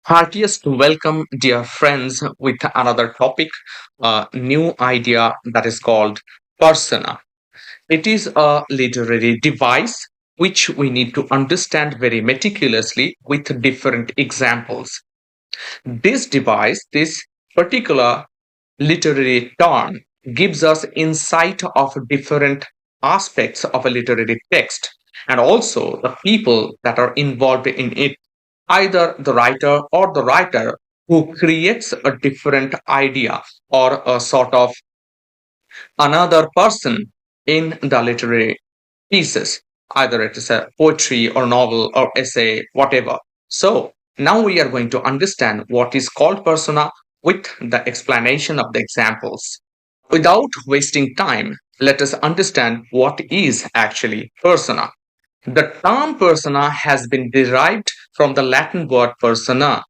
Heartiest welcome, dear friends, with another topic, a new idea that is called persona. It is a literary device which we need to understand very meticulously with different examples. This device, this particular literary term, gives us insight of different aspects of a literary text and also the people that are involved in it, either the writer or the writer who creates a different idea or a sort of another person in the literary pieces, either it is a poetry or novel or essay, whatever. So now we are going to understand what is called persona with the explanation of the examples. Without wasting time, let us understand what is actually persona. The term persona has been derived from the Latin word persona,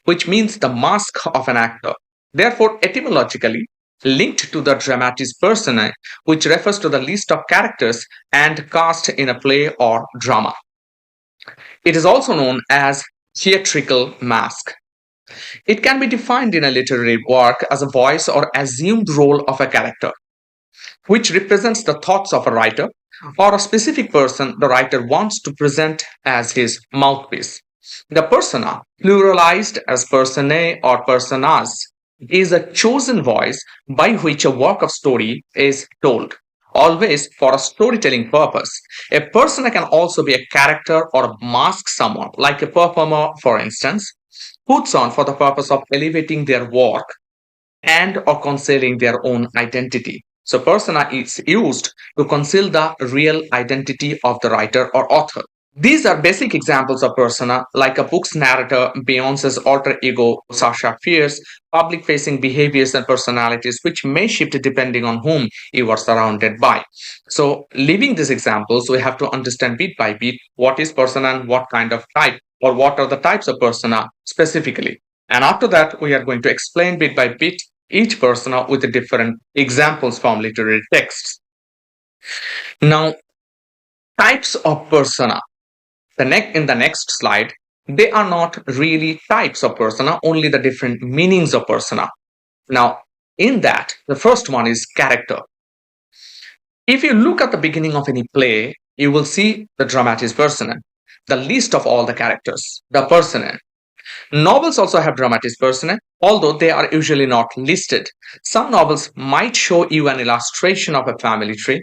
which means the mask of an actor. Therefore, etymologically linked to the dramatis personae, which refers to the list of characters and cast in a play or drama. It is also known as theatrical mask. It can be defined in a literary work as a voice or assumed role of a character, which represents the thoughts of a writer or a specific person the writer wants to present as his mouthpiece. The persona, pluralized as personae or personas, is a chosen voice by which a work of story is told, always for a storytelling purpose. A persona can also be a character or mask someone, like a performer, for instance, puts on for the purpose of elevating their work and or concealing their own identity. So persona is used to conceal the real identity of the writer or author. These are basic examples of persona, like a book's narrator, Beyonce's alter ego, Sasha Fierce, public facing behaviors and personalities, which may shift depending on whom you are surrounded by. So, leaving these examples, we have to understand bit by bit what is persona and what kind of type, or what are the types of persona specifically. And after that, we are going to explain bit by bit each persona with the different examples from literary texts. Now, types of persona. In the next slide, they are not really types of persona, only the different meanings of persona. Now, in that, the first one is character. If you look at the beginning of any play, you will see the dramatis personae, the list of all the characters, the personae. Novels also have dramatis personae, although they are usually not listed. Some novels might show you an illustration of a family tree.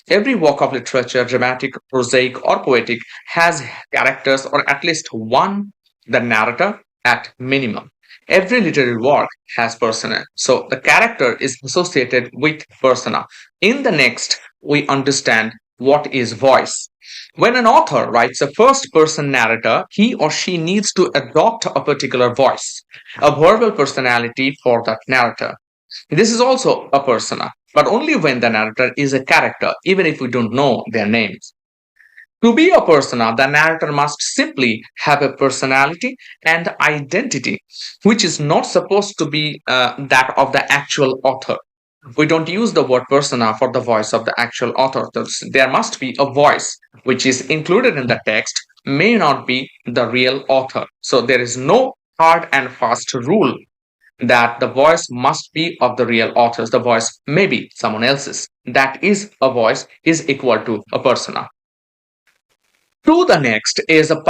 Every work of literature, dramatic, prosaic, or poetic, has characters or at least one, the narrator, at minimum. Every literary work has persona. So the character is associated with persona. In the next, we understand what is voice. When an author writes a first person narrator, he or she needs to adopt a particular voice, a verbal personality for that narrator. This is also a persona, but only when the narrator is a character, even if we don't know their names. To be a persona, the narrator must simply have a personality and identity, which is not supposed to be that of the actual author. We don't use the word persona for the voice of the actual author. There must be a voice which is included in the text, may not be the real author. So there is no hard and fast rule that the voice must be of the real authors. The voice may be someone else's. That is a voice is equal to a persona. To the next is a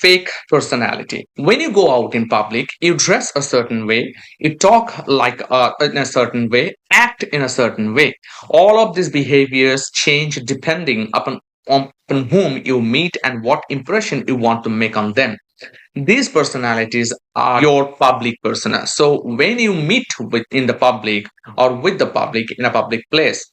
fake personality. When you go out in public, you dress a certain way, you talk in a certain way, act in a certain way. All of these behaviors change depending upon whom you meet and what impression you want to make on them. These personalities are your public persona. So when you meet in the public or with the public in a public place,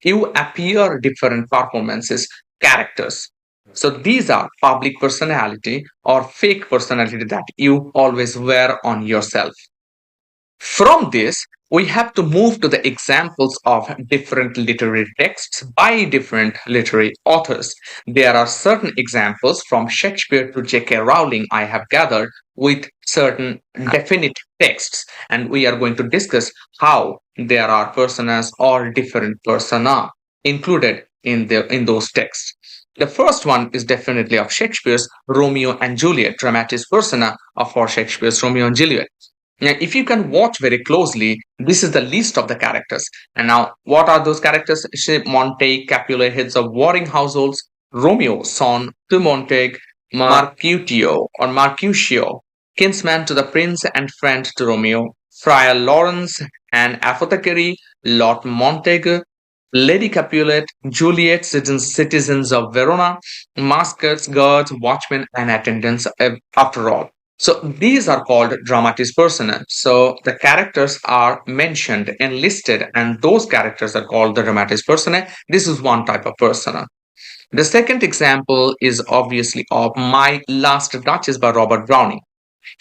you appear different performances, characters. So these are public personality or fake personality that you always wear on yourself. From this, we have to move to the examples of different literary texts by different literary authors. There are certain examples from Shakespeare to J.K. Rowling I have gathered with certain definite texts, and we are going to discuss how there are personas or different persona included in those texts. The first one is definitely of Shakespeare's Romeo and Juliet, dramatis persona of for Shakespeare's Romeo and Juliet. Now, if you can watch very closely, this is the list of the characters. And now, what are those characters? Montague, Capulet, heads of warring households. Romeo, son to Montague, Mercutio, kinsman to the prince and friend to Romeo. Friar Lawrence, an apothecary, Lord Montague, Lady Capulet, Juliet, citizens of Verona, maskers, guards, watchmen, and attendants, after all. So these are called dramatis personae. So the characters are mentioned and listed, and those characters are called the dramatis personae. This is one type of persona. The second example is obviously of My Last Duchess by Robert Browning.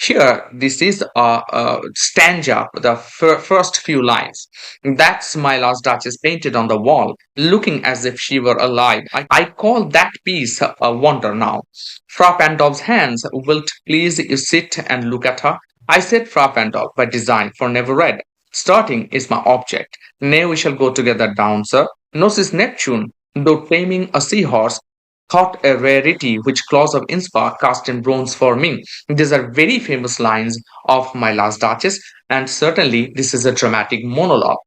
Here, this is a stanza, the first few lines. That's my last Duchess painted on the wall, looking as if she were alive. I call that piece a wonder now. Fra Pandolf's hands, wilt please you sit and look at her? I said Fra Pandolf by design, for never read. Starting is my object. Nay, we shall go together down, sir. Gnosis Neptune, though taming a seahorse, thought a rarity which claws of Innsbruck cast in bronze for me. These are very famous lines of My Last Duchess, and certainly this is a dramatic monologue.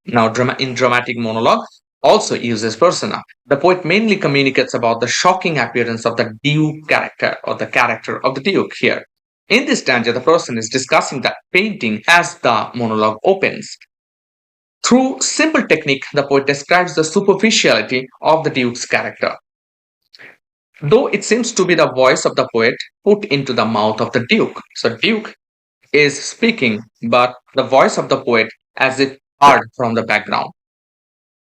Now, in dramatic monologue, also uses persona. The poet mainly communicates about the shocking appearance of the Duke character or the character of the Duke here. In this stanza, the person is discussing that painting as the monologue opens. Through simple technique, the poet describes the superficiality of the Duke's character, though it seems to be the voice of the poet put into the mouth of the Duke. So, Duke is speaking, but the voice of the poet as if heard from the background.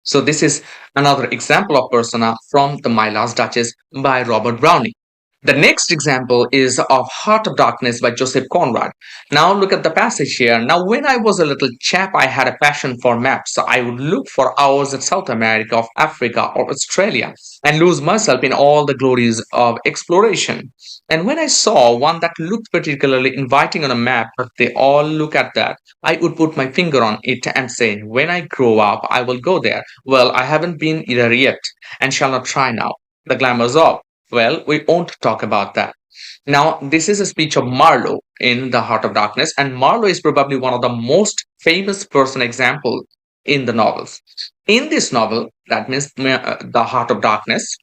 So, this is another example of persona from the My Last Duchess by Robert Browning. The next example is of Heart of Darkness by Joseph Conrad. Now look at the passage here. Now, when I was a little chap, I had a passion for maps. So I would look for hours at South America, of Africa, or Australia and lose myself in all the glories of exploration. And when I saw one that looked particularly inviting on a map, but they all look at that, I would put my finger on it and say, when I grow up, I will go there. Well, I haven't been there yet and shall not try now. The glamour's off. Well, we won't talk about that. Now, this is a speech of Marlowe in The Heart of Darkness, and Marlowe is probably one of the most famous person example in the novels. In this novel, that means The Heart of Darkness,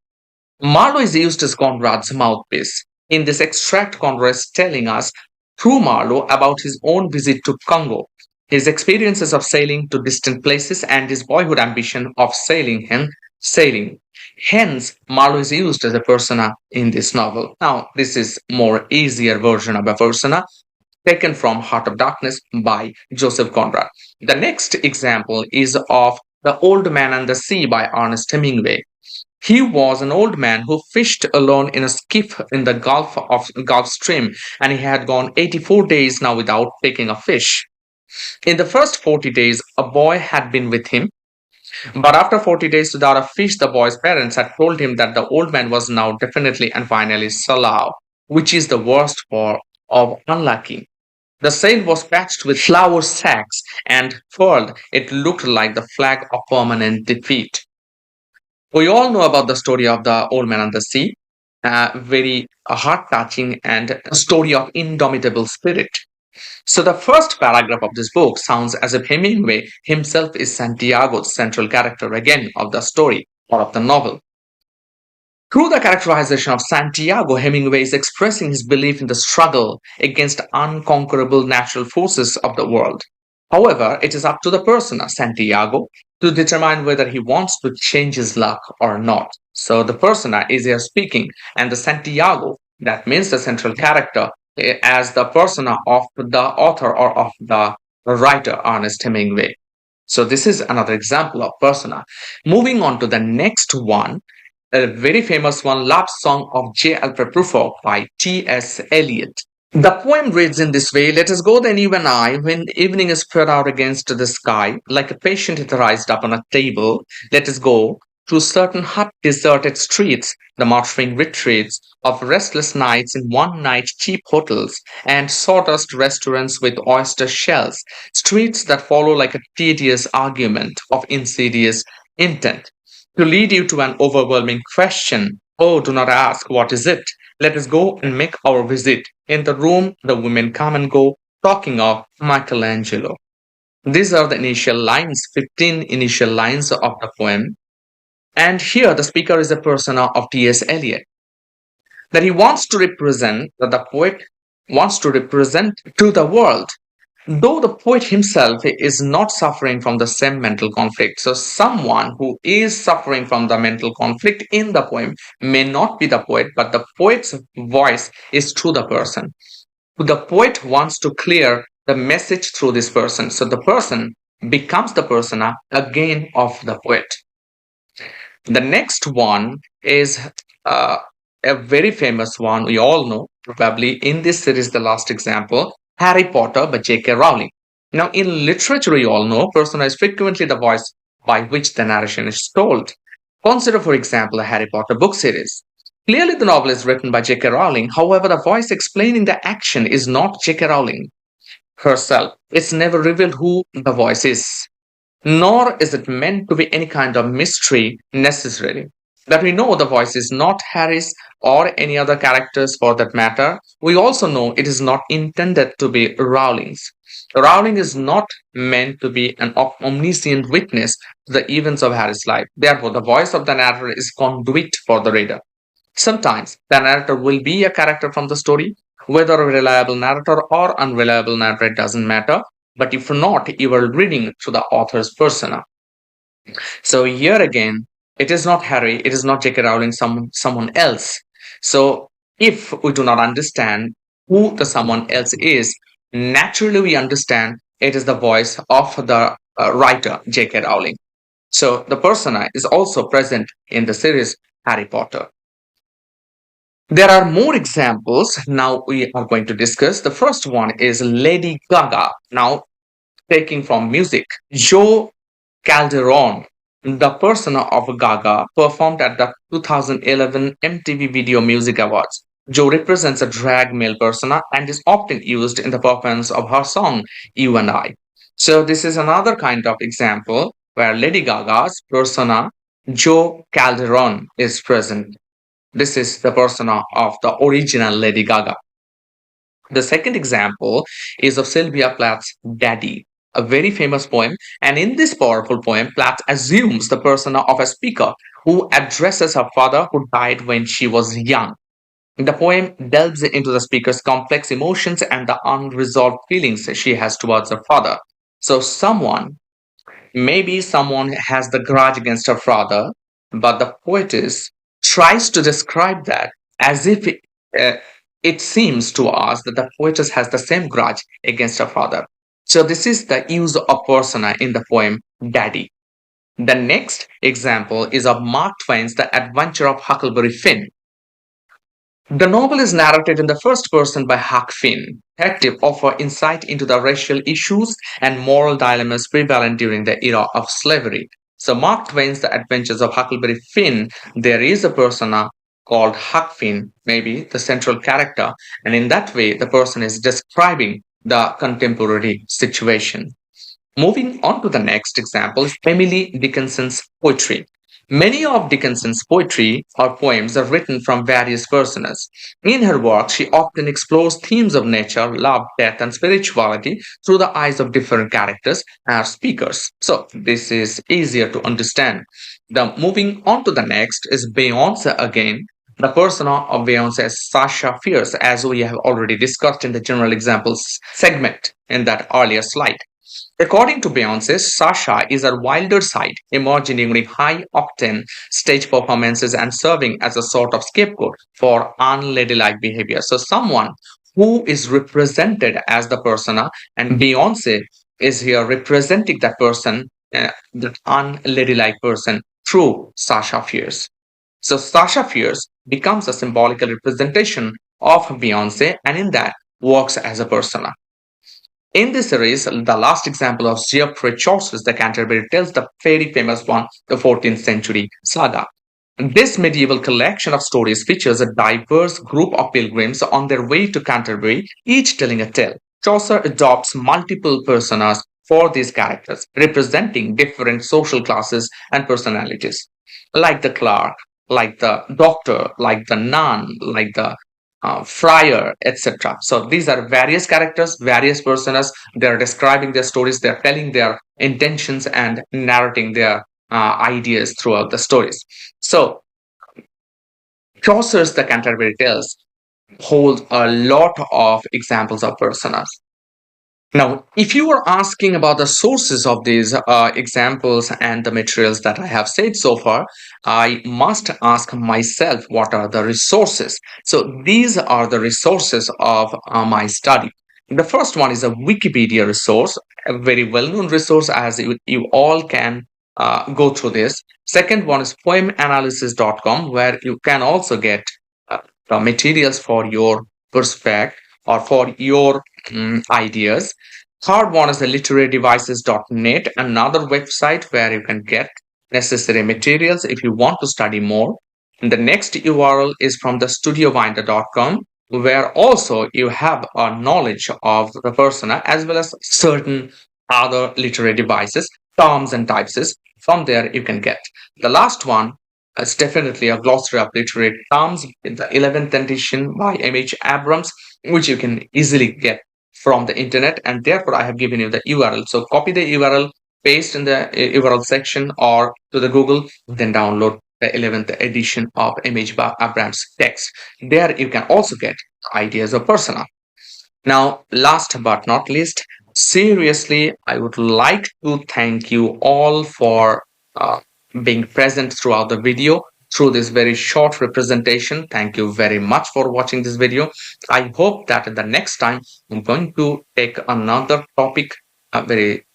Marlowe is used as Conrad's mouthpiece. In this extract, Conrad is telling us through Marlowe about his own visit to Congo, his experiences of sailing to distant places, and his boyhood ambition of sailing. Hence, Marlowe is used as a persona in this novel. Now, this is more easier version of a persona taken from Heart of Darkness by Joseph Conrad. The next example is of The Old Man and the Sea by Ernest Hemingway. He was an old man who fished alone in a skiff in the Gulf Stream, and he had gone 84 days now without taking a fish. In the first 40 days, a boy had been with him, but after 40 days without a fish, the boy's parents had told him that the old man was now definitely and finally Salau, which is the worst form of unlucky. The sail was patched with flour sacks and furled. It looked like the flag of permanent defeat. We all know about the story of the old man and the sea, very heart-touching and a story of indomitable spirit. So the first paragraph of this book sounds as if Hemingway himself is Santiago's central character again of the story or of the novel. Through the characterization of Santiago, Hemingway is expressing his belief in the struggle against unconquerable natural forces of the world. However, it is up to the persona, Santiago, to determine whether he wants to change his luck or not. So the persona is here speaking, and the Santiago, that means the central character, as the persona of the author or of the writer, Ernest Hemingway. So this is another example of persona. Moving on to the next one, a very famous one, Love Song of J. Alfred Prufrock by T.S. Eliot. The poem reads in this way: Let us go then, you and I, when evening is spread out against the sky, like a patient etherized upon a table. Let us go through certain hot, deserted streets, the motoring retreats of restless nights in one-night cheap hotels and sawdust restaurants with oyster shells, streets that follow like a tedious argument of insidious intent. to lead you to an overwhelming question. Oh, do not ask, what is it? Let us go and make our visit. In the room, the women come and go, talking of Michelangelo. These are the initial lines, 15 initial lines of the poem. And here the speaker is a persona of T.S. Eliot, that he wants to represent, that the poet wants to represent to the world, though the poet himself is not suffering from the same mental conflict. So someone who is suffering from the mental conflict in the poem may not be the poet, but the poet's voice is through the person. The poet wants to clear the message through this person. So the person becomes the persona again of the poet. The next one is uh, a very famous one we all know, probably in this series, the last example, Harry Potter by J.K. Rowling. Now, in literature, you all know, persona is frequently the voice by which the narration is told. Consider, for example, a Harry Potter book series. Clearly, the novel is written by J.K. Rowling. However, the voice explaining the action is not J.K. Rowling herself. It's never revealed who the voice is, nor is it meant to be any kind of mystery necessarily. That we know the voice is not Harry's or any other characters for that matter. We also know it is not intended to be Rowling's. Rowling is not meant to be an omniscient witness to the events of Harry's life. Therefore, the voice of the narrator is conduit for the reader. Sometimes the narrator will be a character from the story. Whether a reliable narrator or unreliable narrator, it doesn't matter. But if not, you are reading through the author's persona. So here again, it is not Harry, it is not J.K. Rowling, someone else. So if we do not understand who the someone else is, naturally we understand it is the voice of the writer J.K. Rowling. So the persona is also present in the series Harry Potter. There are more examples now we are going to discuss. The first one is Lady Gaga. Now, taking from music, Joe Calderon, the persona of Gaga, performed at the 2011 MTV Video Music Awards. Joe represents a drag male persona and is often used in the performance of her song You and I. So this is another kind of example where Lady Gaga's persona, Joe Calderon, is present. This is the persona of the original Lady Gaga. The second example is of Sylvia Plath's Daddy, a very famous poem. And in this powerful poem, Plath assumes the persona of a speaker who addresses her father who died when she was young. The poem delves into the speaker's complex emotions and the unresolved feelings she has towards her father. So maybe someone has the grudge against her father, but the poetess tries to describe that as if it seems to us that the poetess has the same grudge against her father. So this is the use of persona in the poem Daddy. The next example is of Mark Twain's The Adventure of Huckleberry Finn. The novel is narrated in the first person by Huck Finn. Detective offer insight into the racial issues and moral dilemmas prevalent during the era of slavery. So Mark Twain's The Adventures of Huckleberry Finn, there is a persona called Huck Finn, maybe the central character, and in that way the person is describing the contemporary situation. Moving on to the next example is Emily Dickinson's poetry. Many of Dickinson's poetry or poems are written from various personas. In her work, she often explores themes of nature, love, death, and spirituality through the eyes of different characters or speakers. So this is easier to understand. Moving on to the next is Beyonce again. The persona of Beyonce is Sasha Fierce, as we have already discussed in the general examples segment in that earlier slide. According to Beyonce, Sasha is her wilder side, emerging during high-octane stage performances and serving as a sort of scapegoat for unladylike behavior. So someone who is represented as the persona, and Beyonce is here representing that person, that unladylike person, through Sasha Fierce. So Sasha Fierce becomes a symbolical representation of Beyonce, and in that works as a persona. In this series, the last example of Geoffrey Chaucer's The Canterbury tells the very famous one, the 14th century saga. This medieval collection of stories features a diverse group of pilgrims on their way to Canterbury, each telling a tale. Chaucer adopts multiple personas for these characters, representing different social classes and personalities. like the clerk, like the doctor, like the nun, like the friar, etc. So these are various characters, various personas. They're describing their stories, they're telling their intentions and narrating their ideas throughout the stories. So Chaucer's The Canterbury Tales hold a lot of examples of personas. Now, if you were asking about the sources of these examples and the materials that I have said so far, I must ask myself what are the resources. So, these are the resources of my study. The first one is a Wikipedia resource, a very well known resource, as you all can go through this. Second one is poemanalysis.com, where you can also get the materials for your perspective or for your ideas. Third one is the literarydevices.net, another website where you can get necessary materials if you want to study more. And the next URL is from the studiobinder.com, where also you have a knowledge of the persona as well as certain other literary devices, terms and types. From there you can get. The last one is definitely a glossary of literary terms in the 11th edition by M.H. Abrams, which you can easily get from the internet, and therefore I have given you the URL. So copy the URL, paste in the URL section or to the Google, then download the 11th edition of Image by Abrams text. There you can also get ideas of persona. Now, last but not least, seriously, I would like to thank you all for being present throughout the video through this very short representation. Thank you very much for watching this video. I hope that the next time I'm going to take another topic, a very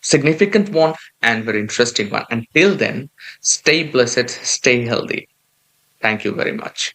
significant one and very interesting one. Until then, stay blessed, stay healthy. Thank you very much.